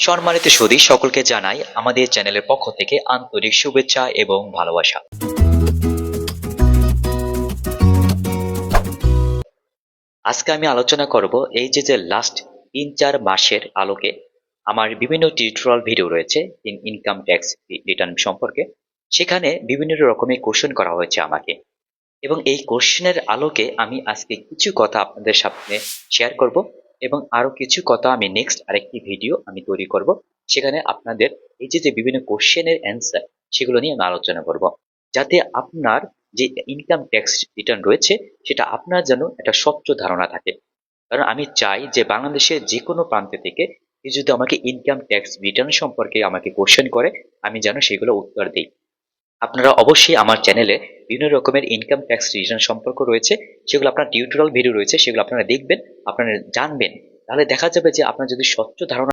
সম্মানিত সুধী সকলকে জানাই আমাদের চ্যানেলের পক্ষ থেকে আন্তরিক শুভেচ্ছা এবং ভালোবাসা। আজকে আমি আলোচনা করব এই যে লাস্ট ৩-৪ মাসের আলোকে আমার বিভিন্ন টিউটোরিয়াল ভিডিও রয়েছে ইনকাম ট্যাক্স রিটার্ন সম্পর্কে। সেখানে বিভিন্ন রকমের কোশ্চেন করা হয়েছে আমাকে, এবং এই কোশ্চেনের আলোকে আমি আজকে কিছু কথা আপনাদের সামনে শেয়ার করব, এবং আরো কিছু কথা আমি নেক্সট আরেকটি ভিডিও আমি তৈরি করব। সেখানে আপনাদের এই যে বিভিন্ন কোশ্চেনের অ্যান্সার সেগুলো নিয়ে আমি আলোচনা করব, যাতে আপনার যে ইনকাম ট্যাক্স রিটার্ন রয়েছে সেটা আপনার যেন একটা স্বচ্ছ ধারণা থাকে। কারণ আমি চাই যে বাংলাদেশের যে কোনো প্রান্ত থেকে কেউ যদি আমাকে ইনকাম ট্যাক্স রিটার্ন সম্পর্কে আমাকে কোশ্চেন করে, আমি যেন সেগুলো উত্তর দিই। আপনারা অবশ্যই আমার চ্যানেলে বিভিন্ন রকমের ইনকাম ট্যাক্স রিটার্ন সম্পর্ক রয়েছে, সেগুলো আপনার টিউটোরিয়াল ভিডিও রয়েছে, সেগুলো আপনারা দেখবেন, আপনারা জানবেন। তাহলে দেখা যাবে যে আপনার যদি স্বচ্ছ ধারণা